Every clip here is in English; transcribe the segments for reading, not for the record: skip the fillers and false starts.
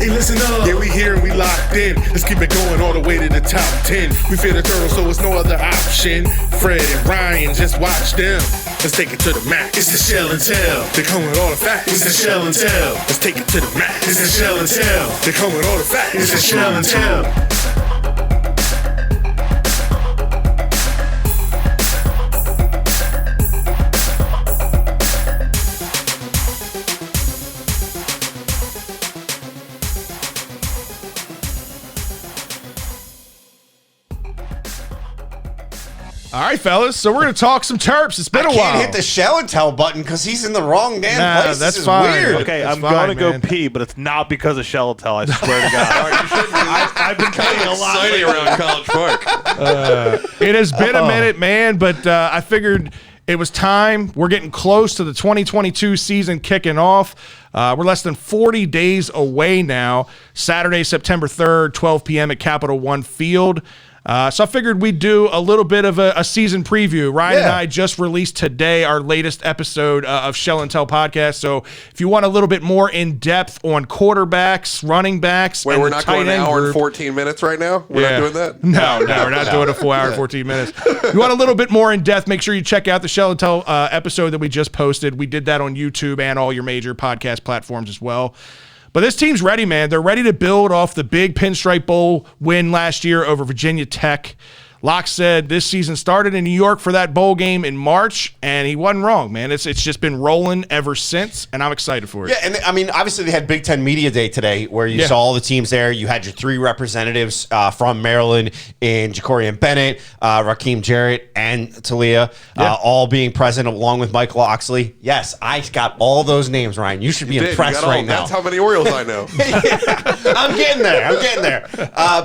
Hey, listen up. Yeah, we here and we locked in. Let's keep it going all the way to the top 10. We fear the turtles, so it's no other option. Fred and Ryan, just watch them. Let's take it to the max. It's the Shell and Tell. They come with all the facts. It's the Shell and Tell. Let's take it to the max. It's the Shell and Tell. They come with all the facts. It's the Shell and Tell. All right, fellas. So we're going to talk some Terps. It's been a while. I can't hit the Shell and Tell button because he's in the wrong damn place. That's this is fine. weird. Okay, That's I'm fine, going to go man. pee, but it's not because of Shell and Tell. I swear to God. I've been playing a lot Exciting around College Park. It has been a minute, man, but I figured it was time. We're getting close to the 2022 season kicking off. We're less than 40 days away now. Saturday, September 3rd, 12 p.m. at Capital One Field. So I figured we'd do a little bit of a season preview. Ryan and I just released today our latest episode of Shell and Tell podcast. So if you want a little bit more in depth on quarterbacks, running backs, Wait, and we're the not tight going an end hour group, and 14 minutes right now? We're not doing that? No, we're not doing a full hour and 14 minutes. You want a little bit more in depth, make sure you check out the Shell and Tell episode that we just posted. We did that on YouTube and all your major podcast platforms as well. But this team's ready, man. They're ready to build off the big Pinstripe Bowl win last year over Virginia Tech. Locke said this season started in New York for that bowl game in March, and he wasn't wrong, man. It's just been rolling ever since, and I'm excited for it. Yeah, and I mean, obviously they had Big Ten Media Day today where you saw all the teams there. You had your three representatives from Maryland in Jacorian Bennett, Raheem Jarrett, and Talia, all being present along with Michael Oxley. Yes, I got all those names, Ryan. You should be impressed right now. That's how many Orioles I know. I'm getting there.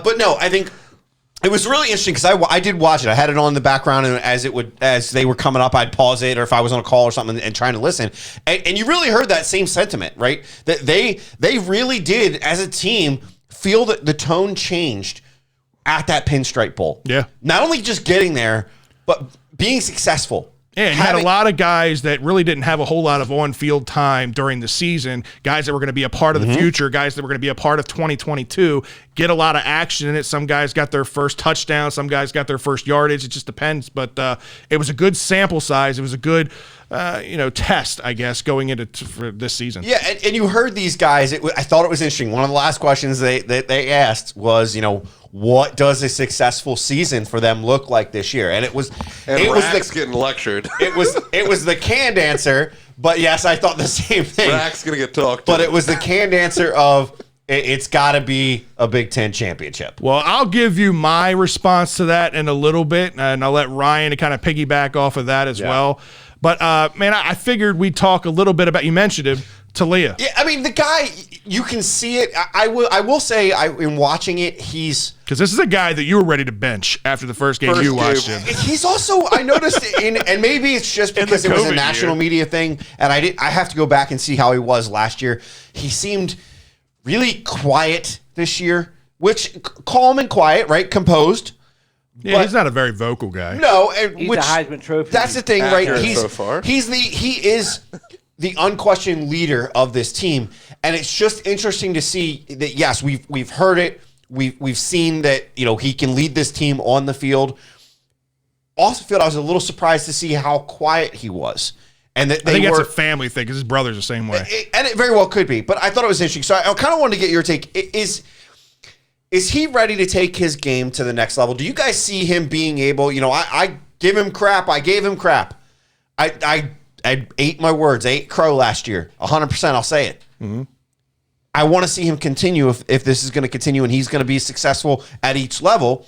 But no, I think it was really interesting because I did watch it. I had it on in the background, and as they were coming up, I'd pause it, or if I was on a call or something and trying to listen. And you really heard that same sentiment, right? That they really did, as a team, feel that the tone changed at that Pinstripe Bowl. Yeah. Not only just getting there, but being successful. Yeah, you had a lot of guys that really didn't have a whole lot of on-field time during the season, guys that were going to be a part of the future, guys that were going to be a part of 2022, get a lot of action in it. Some guys got their first touchdown, some guys got their first yardage. It just depends, but it was a good sample size. It was a good test, I guess, going into for this season. Yeah, and you heard these guys. I thought it was interesting. One of the last questions they asked was, what does a successful season for them look like this year? And it was Getting lectured. It was the canned answer, but yes, I thought the same thing. Rack's gonna get talked to. But it was the canned answer of it's got to be a Big Ten championship. Well, I'll give you my response to that in a little bit, and I'll let Ryan kind of piggyback off of that as well. But, man, I figured we'd talk a little bit about, you mentioned him, Talia. Yeah, I mean, the guy, you can see it. I will say, in watching it, he's... Because this is a guy that you were ready to bench after the first game you watched him. He's also, I noticed, and maybe it's just because it was a national media thing, and I have to go back and see how he was last year. He seemed really quiet this year, which calm and quiet, right? Composed. Yeah, but he's not a very vocal guy. No, he's a Heisman Trophy. That's the thing, right? So far. He is the unquestioned leader of this team, and it's just interesting to see that. Yes, we've heard it. We've seen that he can lead this team on the field. Off the field, I was a little surprised to see how quiet he was, and that I think that's a family thing because his brother's the same way, and it very well could be. But I thought it was interesting, so I kind of wanted to get your take. Is he ready to take his game to the next level? Do you guys see him being able, I give him crap. I gave him crap. I ate my words. I ate crow last year. 100%, I'll say it. Mm-hmm. I want to see him continue if this is going to continue and he's going to be successful at each level.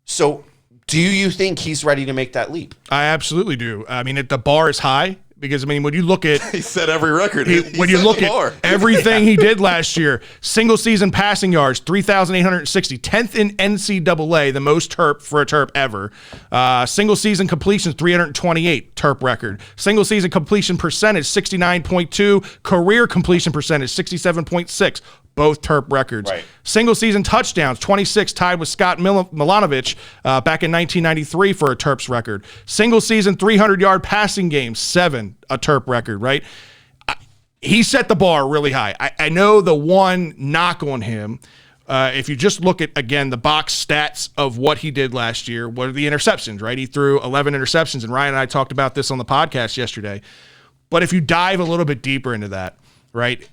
So do you think he's ready to make that leap? I absolutely do. I mean, the bar is high. Because, when you look at... He set every record. When you look at everything he did last year, single-season passing yards, 3,860, 10th in NCAA, the most Terp for a Terp ever. Single-season completions, 328, Terp record. Single-season completion percentage, 69.2. Career completion percentage, 67.6. Both Terp records. Right. Single-season touchdowns, 26, tied with Scott Milanovic back in 1993 for a Terps record. Single-season 300-yard passing games, 7, a Terp record, right? he set the bar really high. I know the one knock on him, if you just look at, again, the box stats of what he did last year, what are the interceptions, right? He threw 11 interceptions, and Ryan and I talked about this on the podcast yesterday. But if you dive a little bit deeper into that, right,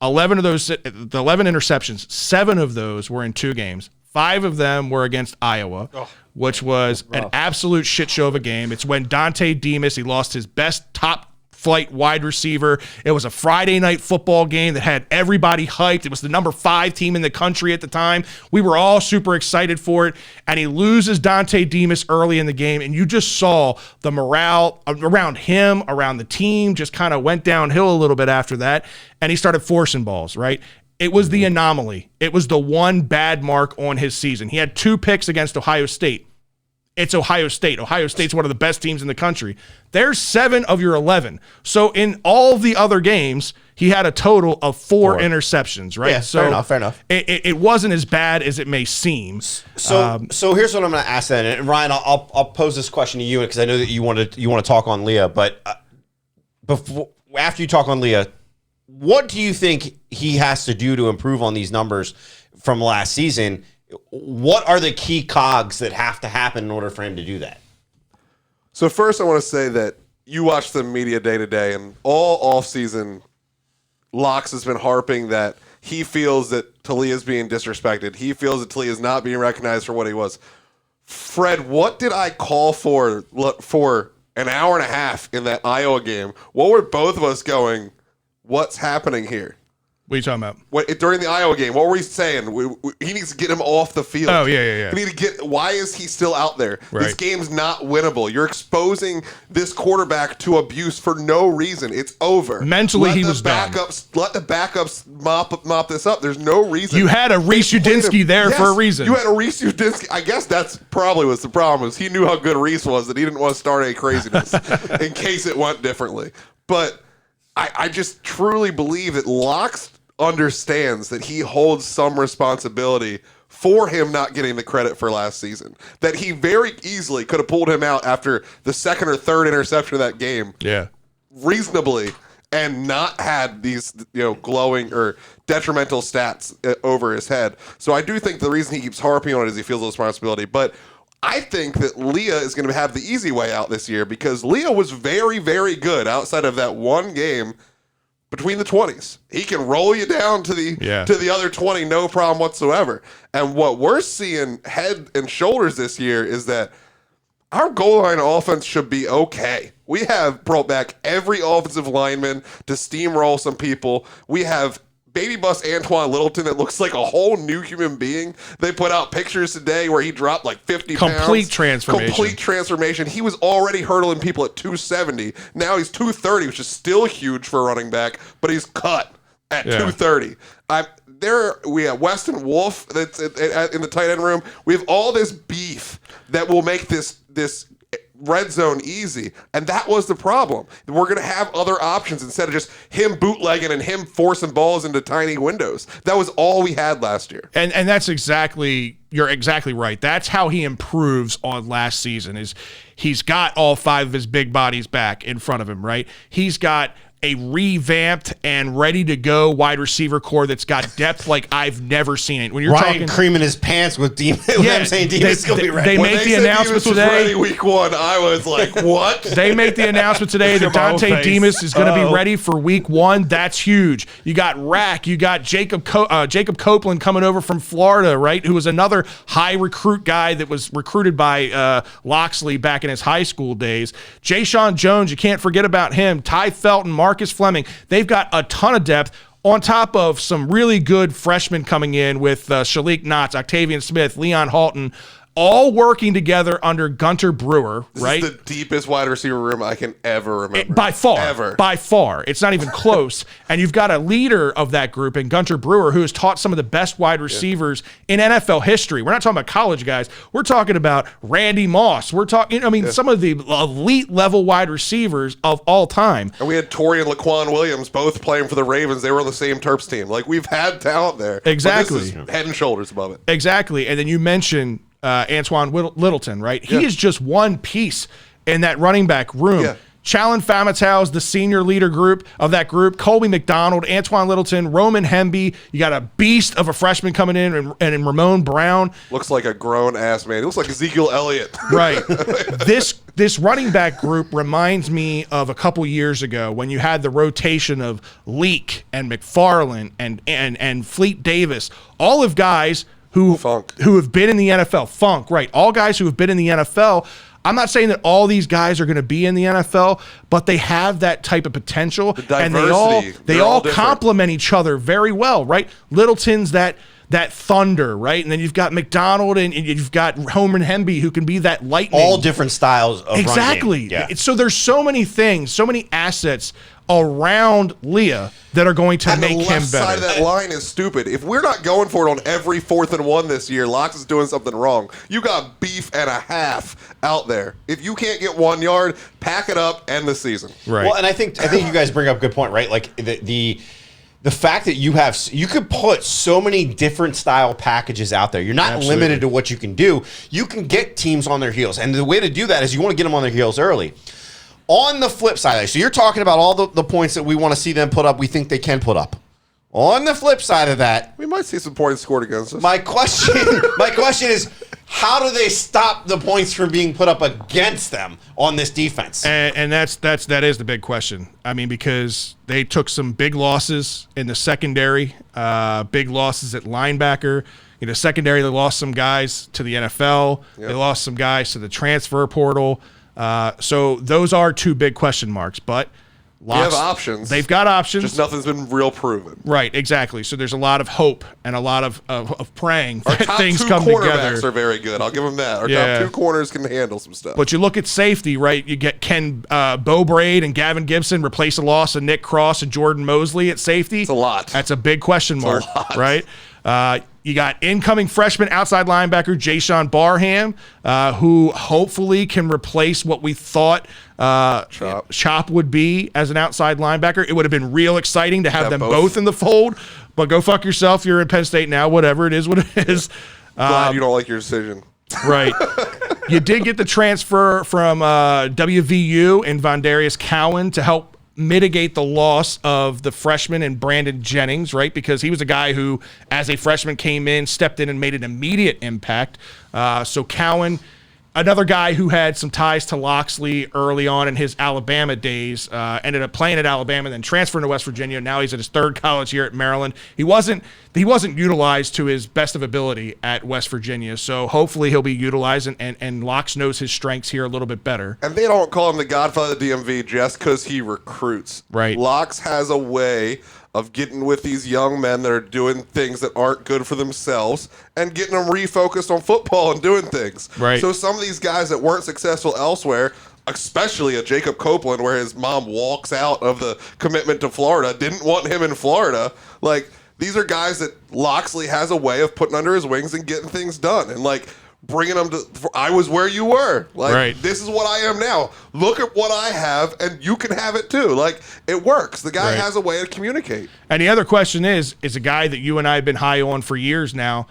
11 of those, the 11 interceptions, 7 of those were in 2 games. 5 of them were against Iowa, which was an absolute shit show of a game. It's when Dante Demas, he lost his best top flight wide receiver. It was a Friday night football game that had everybody hyped. It was the number 5 team in the country at the time. We were all super excited for it. And he loses Dante Demas early in the game. And you just saw the morale around him, around the team, just kind of went downhill a little bit after that. And he started forcing balls, right? It was the anomaly. It was the one bad mark on his season. He had 2 picks against Ohio State. It's Ohio State. Ohio State's one of the best teams in the country. There's 7 of your 11. So in all the other games, he had a total of 4 interceptions, right? Yeah, so fair enough. It wasn't as bad as it may seem. So here's what I'm going to ask then, and Ryan, I'll pose this question to you because I know that you want to talk on Leah, but after you talk on Leah, what do you think he has to do to improve on these numbers from last season? What are the key cogs that have to happen in order for him to do that? So first, I want to say that you watch the media day to day, and all offseason, Locks has been harping that he feels that Talia is being disrespected. He feels that Talia is not being recognized for what he was. Fred, what did I call for an hour and a half in that Iowa game? What were both of us going, what's happening here? What are you talking about? During the Iowa game, what were we saying? He needs to get him off the field. Oh, yeah. We need to why is he still out there? Right. This game's not winnable. You're exposing this quarterback to abuse for no reason. It's over. Mentally, he was done. Let the backups mop this up. There's no reason. You had a Reese Udinsky there for a reason. You had a Reese Udinsky. I guess that's probably was the problem. Is he knew how good Reese was that he didn't want to start any craziness in case it went differently. But I just truly believe that Locks understands that he holds some responsibility for him not getting the credit for last season. That he very easily could have pulled him out after the 2nd or 3rd interception of that game. Yeah. Reasonably, and not had these glowing or detrimental stats over his head. So I do think the reason he keeps harping on it is he feels a responsibility. But I think that Leah is going to have the easy way out this year because Leah was very, very good outside of that one game between the 20s. He can roll you down to the other 20, no problem whatsoever. And what we're seeing head and shoulders this year is that our goal line offense should be okay. We have brought back every offensive lineman to steamroll some people. We have baby bus Antoine Littleton that looks like a whole new human being. They put out pictures today where he dropped like 50 pounds. Complete transformation. He was already hurdling people at 270. Now he's 230, which is still huge for a running back, but he's cut at 230. We have Weston Wolf that's in the tight end room. We have all this beef that will make this red zone easy, and that was the problem. We're going to have other options instead of just him bootlegging and him forcing balls into tiny windows. That was all we had last year. And you're exactly right. That's how he improves on last season is he's got all 5 of his big bodies back in front of him, right? He's got a revamped and ready to go wide receiver core that's got depth like I've never seen it. When you're Ryan creaming his pants with Demas. I'm saying Demas will be ready. They make the announcement today. Ready week 1. I was like, what? They make the announcement today that Dante Demas is going to be ready for week 1. That's huge. You got Rack. You got Jacob Copeland coming over from Florida, right? Who was another high recruit guy that was recruited by Loxley back in his high school days. Ja'Shawn Jones, you can't forget about him. Ty Felton, Marcus Fleming. They've got a ton of depth on top of some really good freshmen coming in with Shalik Knotts, Octavian Smith, Leon Halton, all working together under Gunter Brewer, right? This is the deepest wide receiver room I can ever remember. By far. It's not even close. And you've got a leader of that group in Gunter Brewer who has taught some of the best wide receivers in NFL history. We're not talking about college guys. We're talking about Randy Moss. We're talking, some of the elite level wide receivers of all time. And we had Torrey and Laquan Williams both playing for the Ravens. They were on the same Terps team. Like, we've had talent there. Exactly. But this is head and shoulders above it. Exactly. And then you mentioned Antoine Littleton, right? He is just one piece in that running back room. Yeah. Challen Famatau's the senior leader of that group. Colby McDonald, Antoine Littleton, Roman Hemby. You got a beast of a freshman coming in, and Ramon Brown. Looks like a grown-ass man. He looks like Ezekiel Elliott. Right. This running back group reminds me of a couple years ago when you had the rotation of Leak and McFarland and Fleet Davis, all of guys who have been in the NFL. Funk, right. All guys who have been in the NFL. I'm not saying that all these guys are going to be in the NFL, but they have that type of potential, and they all complement each other very well, right? Littleton's that thunder, right? And then you've got McDonald and you've got Homer and Hemby who can be that lightning. All different styles of exactly. Running. Yeah. So there's so many things, so many assets around Leah that are going to make him better. The left side of that line is stupid. If we're not going for it on every 4th and 1 this year, Locks is doing something wrong. You got beef and a half out there. If you can't get 1 yard, pack it up, end the season. Right. Well, and I think you guys bring up a good point, right? Like the fact that you could put so many different style packages out there. You're not limited to what you can do. You can get teams on their heels. And the way to do that is you want to get them on their heels early. On the flip side, so you're talking about all the points that we want to see them put up, we think they can put up. On the flip side of that, we might see some points scored against us. My question is, how do they stop the points from being put up against them on this defense? And that is the big question. I mean, because they took some big losses in the secondary, big losses at linebacker. You know, secondary, they lost some guys to the NFL. Yep. They lost some guys to the transfer portal. So those are 2 big question marks, but they have options. They've got options. Just nothing's been real proven. Right, exactly. So there's a lot of hope and a lot of praying that things come together. Our top 2 cornerbacks are very good. I'll give them that. Our top 2 corners can handle some stuff. But you look at safety, right? You get Bo Braid and Gavin Gibson replace the loss of Nick Cross and Jordan Mosley at safety. It's a lot. That's a big question mark, right? You got incoming freshman outside linebacker Jayshawn Barham, who hopefully can replace what we thought Chop would be as an outside linebacker. It would have been real exciting to have them both in the fold, but go fuck yourself. You're in Penn State now. Whatever it is, what it is. Glad you don't like your decision. Right. You did get the transfer from WVU and Vondarius Cowan to help mitigate the loss of the freshman and Brandon Jennings, right? Because he was a guy who, as a freshman, came in, stepped in, and made an immediate impact. So Cowan, another guy who had some ties to Loxley early on in his Alabama days, ended up playing at Alabama, then transferring to West Virginia. Now he's at his 3rd college year at Maryland. He wasn't utilized to his best of ability at West Virginia, so hopefully he'll be utilized, and Locks knows his strengths here a little bit better. And they don't call him the Godfather of the DMV just because he recruits. Right. Locks has a way of getting with these young men that are doing things that aren't good for themselves and getting them refocused on football and doing things. Right. So some of these guys that weren't successful elsewhere, especially a Jacob Copeland where his mom walks out of the commitment to Florida, didn't want him in Florida. Like, these are guys that Loxley has a way of putting under his wings and getting things done. And, like, bringing them to, I was where you were. Like, right. This is what I am now. Look at what I have, and you can have it too. Like, it works. The guy has a way to communicate. And the other question is a guy that you and I have been high on for years now,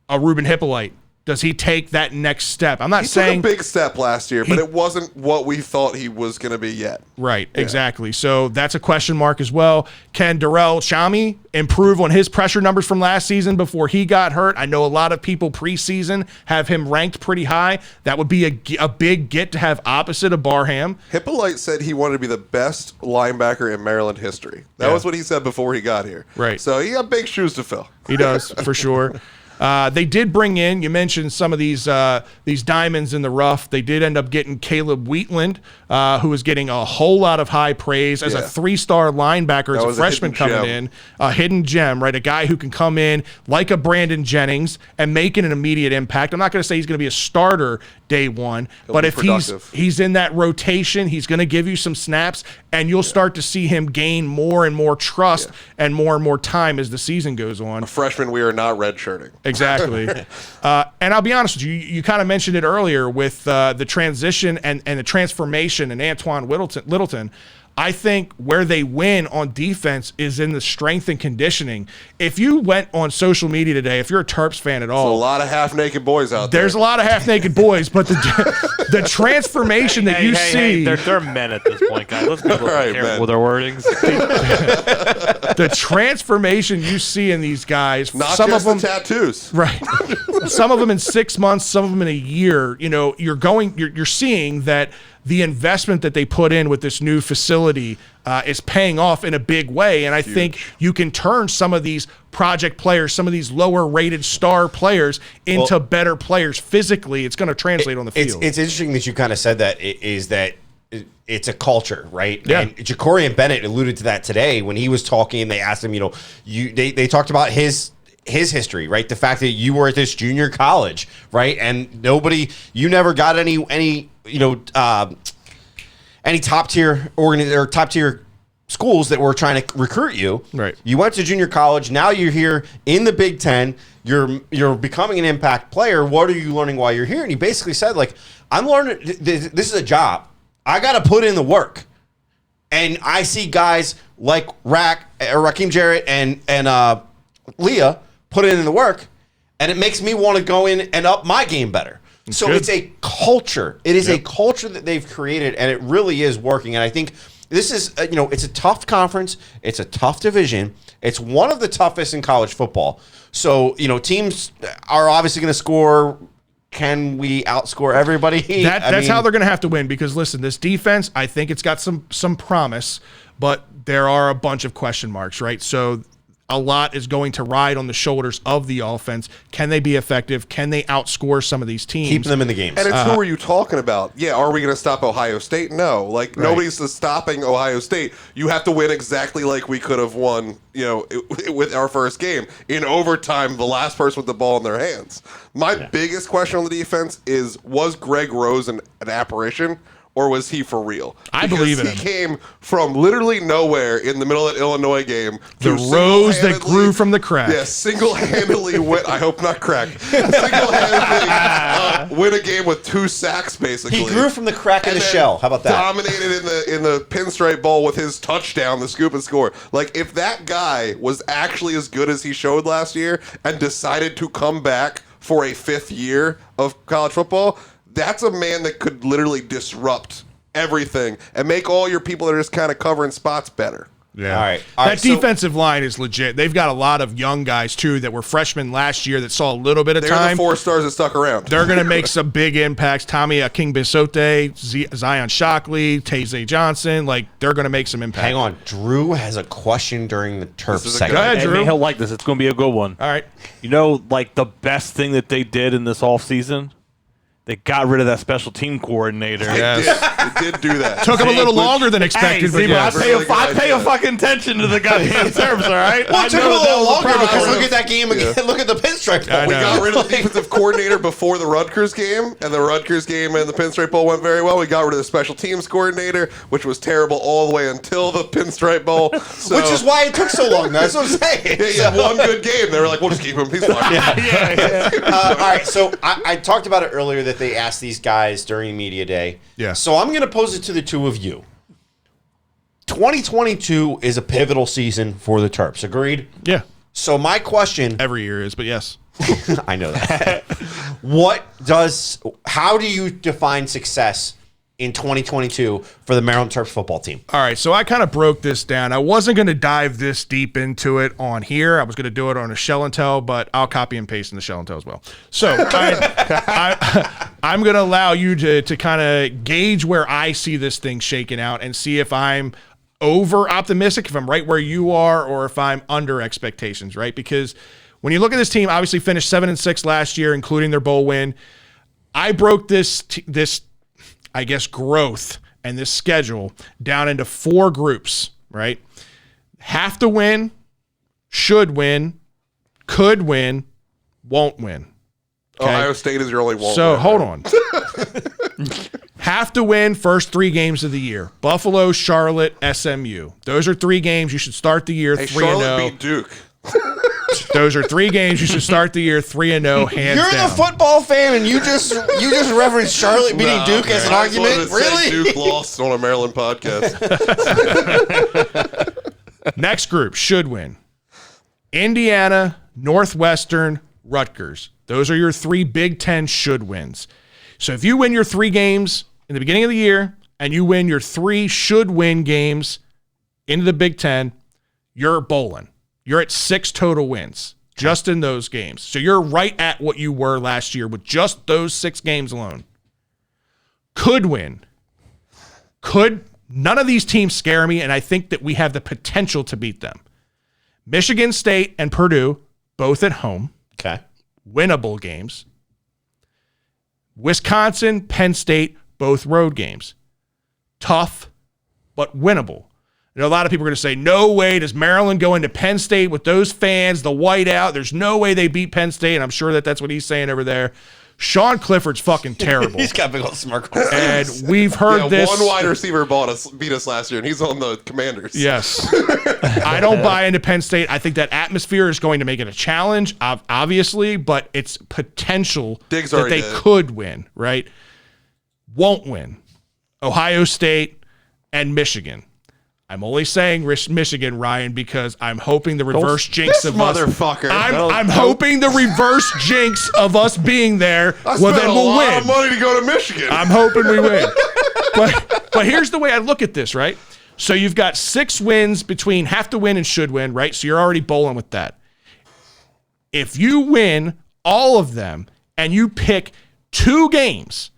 a Ruben Hippolyte. Does he take that next step? I'm not saying he took a big step last year, but it wasn't what we thought he was going to be yet. Right, exactly. So that's a question mark as well. Can Darrell Chami improve on his pressure numbers from last season before he got hurt? I know a lot of people preseason have him ranked pretty high. That would be a big get to have opposite of Barham. Hippolyte said he wanted to be the best linebacker in Maryland history. That was what he said before he got here. Right. So he got big shoes to fill. He does, for sure. They did bring in, you mentioned some of these diamonds in the rough. They did end up getting Caleb Wheatland, who was getting a whole lot of high praise as a 3-star linebacker as a freshman coming in. A hidden gem, right? A guy who can come in like a Brandon Jennings and making an immediate impact. I'm not going to say he's going to be a starter day one, but if he's in that rotation, he's going to give you some snaps, and you'll start to see him gain more and more trust and more time as the season goes on. A freshman, we are not redshirting. Exactly. And I'll be honest with you, you kind of mentioned it earlier with the transition and the transformation and Antoine Littleton. I think where they win on defense is in the strength and conditioning. If you went on social media today, if you're a Terps fan at all, a lot of half-naked boys out there. there's a lot of half-naked boys, but the transformation that you see. They're men at this point, guys. Let's be a little Right, careful man. with our wordings. The transformation you see in these guys, Not some just of them, the tattoos. right? Some of them in 6 months, some of them in a year. You know, you're seeing that the investment that they put in with this new facility is paying off in a big way. And I think you can turn some of these project players, some of these lower rated star players into better players physically. It's going to translate on the field. It's interesting that you kind of said that is that it's a culture, right? Yeah. And Jacorian Bennett alluded to that today when he was talking. They asked him, they talked about his history, right? The fact that you were at this junior college, right? And you never got any top tier or top tier schools that were trying to recruit you. Right. You went to junior college. Now you're here in the Big Ten. You're becoming an impact player. What are you learning while you're here? And he basically said, like, I'm learning. This is a job. I got to put in the work. And I see guys like Raheem Jarrett and Leah put in the work, and it makes me want to go in and up my game better. So good. it's a culture. It is a culture that they've created, and it really is working. And I think this is, it's a tough conference. It's a tough division. It's one of the toughest in college football. So, teams are obviously going to score. Can we outscore everybody? That's how they're going to have to win because, listen, this defense, I think it's got some promise, but there are a bunch of question marks, right? So a lot is going to ride on the shoulders of the offense. Can they be effective? Can they outscore some of these teams? Keep them in the games. And it's who are you talking about? Yeah, are we going to stop Ohio State? No. Like, nobody's stopping Ohio State. You have to win exactly like we could have won, with our first game. In overtime, the last person with the ball in their hands. My biggest question on the defense was Greg Rose an apparition? Or was he for real? I believe in him. He came from literally nowhere in the middle of that Illinois game. The rose that grew from the crack. Yeah, single-handedly win. I hope not crack. Single-handedly win a game with 2 sacks, basically. He grew from the crack in the shell. How about that? Dominated in the pinstripe bowl with his touchdown, the scoop and score. Like, if that guy was actually as good as he showed last year and decided to come back for a 5th year of college football, that's a man that could literally disrupt everything and make all your people that are just kind of covering spots better. Yeah. All right. That defensive line is legit. They've got a lot of young guys, too, that were freshmen last year that saw a little bit of They're time. the 4 stars that stuck around. They're going to make some big impacts. Tommy King-Bisote, Zion Shockley, Taze Johnson. Like, they're going to make some impact. Hang on. Drew has a question during the Terps is a segment. Go ahead, Drew. He'll like this. It's going to be a good one. All right. Like the best thing that they did in this offseason? They got rid of that special team coordinator. Yes. It did do that. Took them a little longer than expected, but yes. I pay a fucking attention to the goddamn Terps, all right? Well, it took him a little longer because look at that game again. Yeah. Look at the pinstripe bowl. We got rid of the defensive coordinator before the Rutgers game, and the Rutgers game and the Pinstripe Bowl went very well. We got rid of the special teams coordinator, which was terrible all the way until the Pinstripe Bowl. So, Which is why it took so long. That's what I'm saying. he had one good game. They were like, we'll just keep him. He's fine. All right, so I talked about it earlier that they asked these guys during media day. Yeah. So I'm going to pose it to the two of you. 2022 is a pivotal season for the Terps. Agreed? Yeah. So my question, Every year is, but yes. I know that. How do you define success in 2022 for the Maryland Terps football team? All right, so I kind of broke this down. I wasn't going to dive this deep into it on here. I was going to do it on a Shell and Tell, but I'll copy and paste in the Shell and Tell as well. So I'm going to allow you to kind of gauge where I see this thing shaking out and see if I'm over optimistic, if I'm right where you are, or if I'm under expectations, right? Because when you look at this team, obviously finished 7-6 last year, including their bowl win. I broke this I guess, growth and this schedule down into 4 groups, right? Have to win, should win, could win, won't win. Okay? Ohio State is your only one. So hold on. Have to win first 3 games of the year. Buffalo, Charlotte, SMU. Those are 3 games you should start the year Hey, 3-0. Charlotte beat Duke. Those are 3 games you should start the year 3-0, hands You're down. the football fan, and you just referenced Charlotte beating Nah, Duke as an man. I just wanted argument. to say Really? Duke lost on a Maryland podcast. Next group should win. Indiana, Northwestern, Rutgers. Those are your 3 Big Ten should wins. So if you win your 3 games in the beginning of the year and you win your 3 should win games into the Big Ten, you're bowling. You're at 6 total wins just in those games. So you're right at what you were last year with just those 6 games alone. Could win. None of these teams scare me, and I think that we have the potential to beat them. Michigan State and Purdue, both at home. Okay. Winnable games. Wisconsin, Penn State, both road games. Tough, but winnable. You know, a lot of people are going to say, no way does Maryland go into Penn State with those fans, the whiteout. There's no way they beat Penn State, and I'm sure that that's what he's saying over there. Sean Clifford's fucking terrible. He's got big old smirk on his face. And we've heard this. One wide receiver beat us last year, and he's on the Commanders. Yes. I don't buy into Penn State. I think that atmosphere is going to make it a challenge, obviously, but it's potential Diggs that already they did. could win, right? Won't win. Ohio State and Michigan. I'm only saying Michigan, Ryan, because I'm hoping the reverse jinx of us. Motherfucker. I'm hoping the reverse jinx of us being there. I Well, spent then a we'll lot win. of money to go to Michigan. I'm hoping we win. But here's the way I look at this, right? So you've got 6 wins between have to win and should win, right? So you're already bowling with that. If you win all of them and you pick 2 games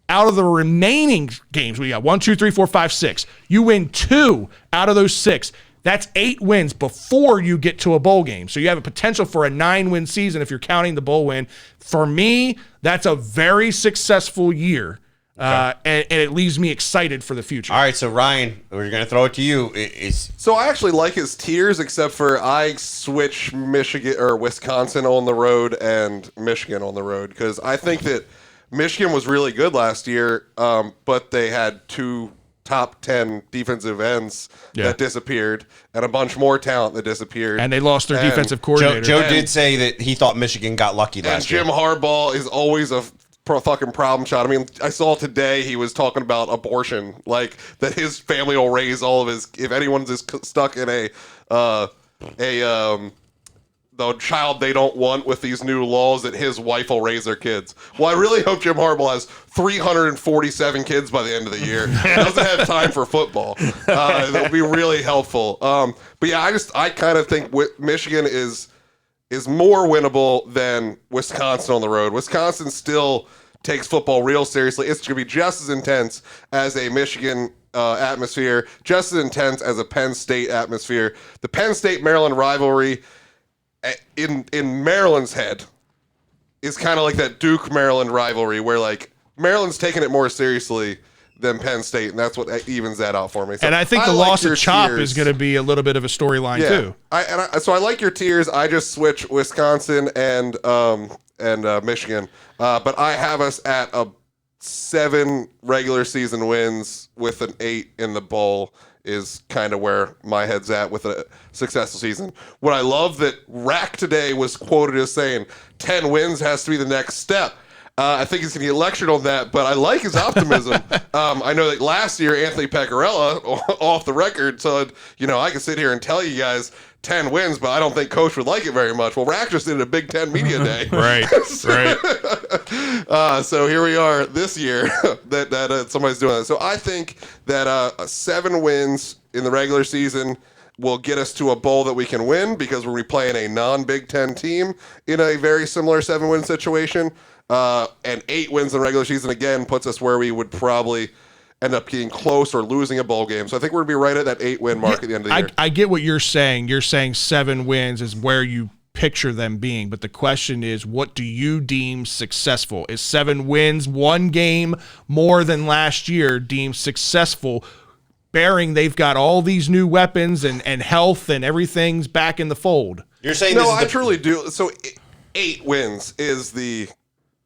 out of the remaining games, we got 1, 2, 3, 4, 5, 6. You win 2 out of those 6. That's 8 wins before you get to a bowl game. So you have a potential for a 9-win season if you're counting the bowl win. For me, that's a very successful year. And it leaves me excited for the future. All right, so Ryan, we're going to throw it to you. So I actually like his tiers, except for I switch Michigan or Wisconsin on the road and Michigan on the road because I think that Michigan was really good last year, but they had 2 top 10 defensive ends that disappeared and a bunch more talent that disappeared. And they lost their defensive coordinator. Joe did say that he thought Michigan got lucky last year. And Jim Harbaugh is always a fucking problem child. I mean, I saw today he was talking about abortion, like that his family will raise all of his. If anyone's stuck in the child they don't want with these new laws, that his wife will raise their kids. Well, I really hope Jim Harbaugh has 347 kids by the end of the year. He doesn't have time for football. That would be really helpful. But yeah, I kind of think Michigan is more winnable than Wisconsin on the road. Wisconsin still takes football real seriously. It's going to be just as intense as a Michigan atmosphere, just as intense as a Penn State atmosphere. The Penn State-Maryland rivalry in Maryland's head is kind of like that Duke-Maryland rivalry where, like, Maryland's taking it more seriously than Penn State, and that's what evens that out for me. So and I think the loss of Chop is going to be a little bit of a storyline, too. So I like your tiers. I just switch Wisconsin and Michigan. But I have us at a 7 regular season wins with an 8 in the bowl is kind of where my head's at with a successful season. What I love that Rack today was quoted as saying 10 wins has to be the next step. I think he's going to get lectured on that, but I like his optimism. I know that last year, Anthony Pecorella, off the record, said, I can sit here and tell you guys 10 wins, but I don't think Coach would like it very much. Well, Rack just did a Big Ten Media Day. Right. So here we are this year that somebody's doing that. So I think that 7 wins in the regular season will get us to a bowl that we can win because we're playing a non-Big Ten team in a very similar 7-win situation. And 8 wins in the regular season, again, puts us where we would probably end up getting close or losing a bowl game. So I think we're going to be right at that 8-win mark at the end of the year. I get what you're saying. You're saying 7 wins is where you picture them being. But the question is, what do you deem successful? Is 7 wins, 1 game more than last year, deemed successful, bearing they've got all these new weapons and health and everything's back in the fold? You're saying no, I truly do. So 8 wins is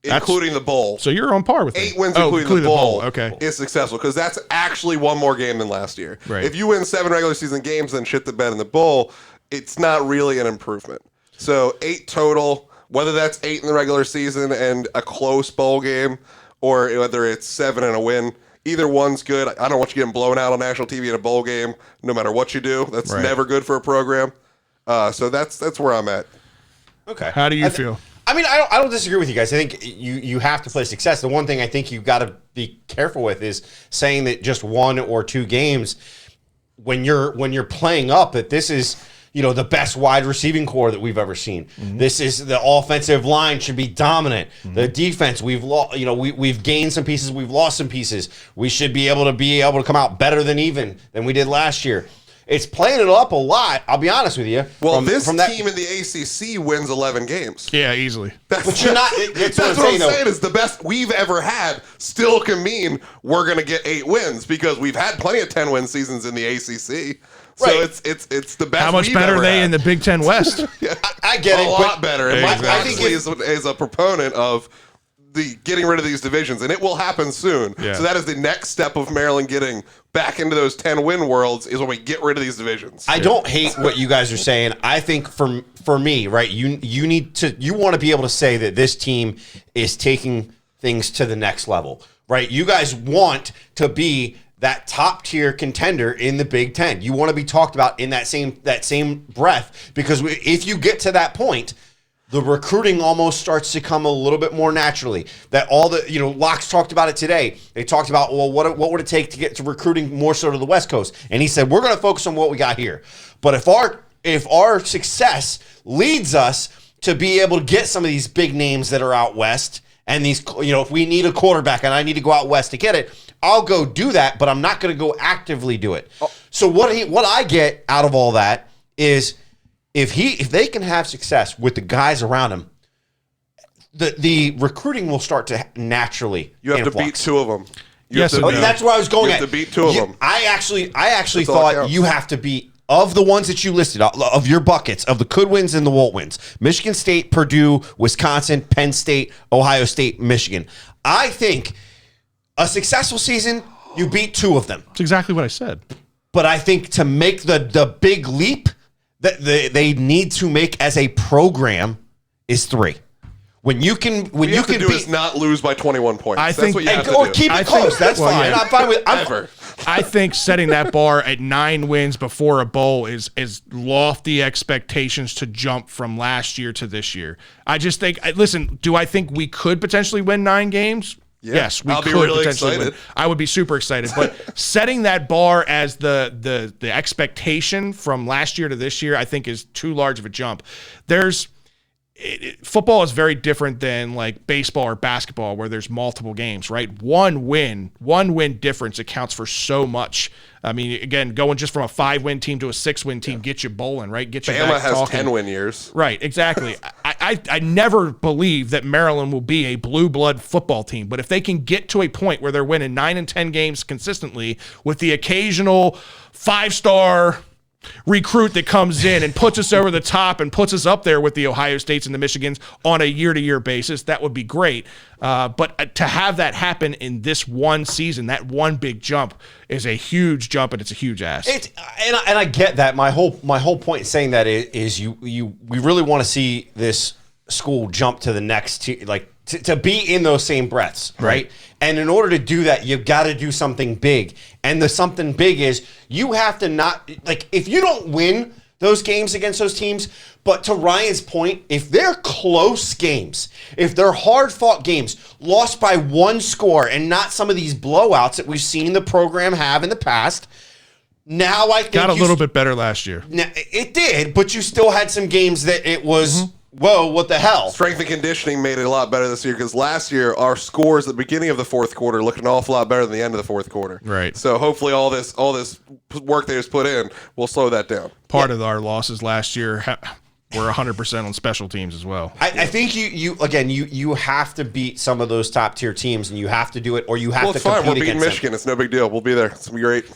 including the bowl. So you're on par with 8 wins including the bowl is successful because that's actually 1 more game than last year. Right. If you win 7 regular season games and shit the bed in the bowl, it's not really an improvement. So 8 total, whether that's 8 in the regular season and a close bowl game, or whether it's 7 and a win. Either one's good. I don't want you getting blown out on national TV in a bowl game, no matter what you do. That's never good for a program. So that's where I'm at. Okay. How do you feel? I mean, I don't disagree with you guys. I think you have to play success. The one thing I think you've got to be careful with is saying that just 1 or 2 games, when you're playing up, that this is the best wide receiving core that we've ever seen. Mm-hmm. This is the offensive line should be dominant. Mm-hmm. The defense we've gained some pieces, we've lost some pieces. We should be able to come out better than we did last year. It's playing it up a lot. I'll be honest with you. Well, this team in the ACC wins 11 games. Yeah, easily. But you're not. That's what I'm saying. Is the best we've ever had still can mean we're going to get 8 wins because we've had plenty of 10-win seasons in the ACC. So it's the best. How much better are they in the Big Ten West? Yeah. I get it. A lot better. And Exactly. Mike Moxley is a proponent of the getting rid of these divisions, and it will happen soon. Yeah. So that is the next step of Maryland getting back into those 10-win worlds is when we get rid of these divisions. I don't hate what you guys are saying. I think for me, right, you want to be able to say that this team is taking things to the next level, right? You guys want to be that top tier contender in the Big Ten. You want to be talked about in that same breath because if you get to that point, the recruiting almost starts to come a little bit more naturally. That all the Locks talked about it today. They talked about what would it take to get to recruiting more so to the West Coast, and he said we're going to focus on what we got here. But if our success leads us to be able to get some of these big names that are out west, and these if we need a quarterback and I need to go out west to get it, I'll go do that. But I'm not going to go actively do it. Oh. So what I get out of all that is, if they can have success with the guys around him, the recruiting will start to naturally. You have influx. to beat 2 of them. That's where I was going. You have to beat 2 of them. I actually thought you have to beat, of the ones that you listed, of your buckets, of the could wins and the won't wins: Michigan State, Purdue, Wisconsin, Penn State, Ohio State, Michigan. I think a successful season, you beat 2 of them. That's exactly what I said. But I think to make the big leap that they need to make as a program is 3. When you can do is not lose by 21 points. I think, that's what you have to or do. keep it close. That's fine. Yeah. I'm fine with Ever. I think setting that bar at 9 wins before a bowl is lofty expectations to jump from last year to this year. I just think, listen, do I think we could potentially win 9 games? Yeah. Yes, we I'll could be really potentially excited. win. I would be super excited. But setting that bar as the expectation from last year to this year, I think is too large of a jump. Football is very different than like baseball or basketball where there's multiple games, right? One win difference accounts for so much. I mean, again, going just from a 5-win team to a 6-win team gets you bowling, right? Get you Bama back has talking. 10-win years. Right, exactly. I never believe that Maryland will be a blue blood football team, but if they can get to a point where they're winning 9 and 10 games consistently with the occasional 5-star recruit that comes in and puts us over the top and puts us up there with the Ohio States and the Michigans on a year-to-year basis, that would be great. But to have that happen in this one season, that one big jump is a huge jump and it's a huge ask. And I get that. My whole point in saying that is we really want to see this school jump to the next tier, like to be in those same breaths, right? And in order to do that, you've got to do something big. And the something big is you have to not, like, if you don't win those games against those teams, but to Ryan's point, if they're close games, if they're hard-fought games, lost by 1 score and not some of these blowouts that we've seen the program have in the past, now I think got a little bit better last year. Now, it did, but you still had some games that it was... Whoa, what the hell? Strength and conditioning made it a lot better this year because last year our scores at the beginning of the 4th quarter looked an awful lot better than the end of the 4th quarter. Right. So hopefully all this work they just put in will slow that down. Part of our losses last year were 100% on special teams as well. I think you have to beat some of those top tier teams, and you have to do it, or you have to compete We're beating against Michigan. It's no big deal. We'll be there. It's gonna be great.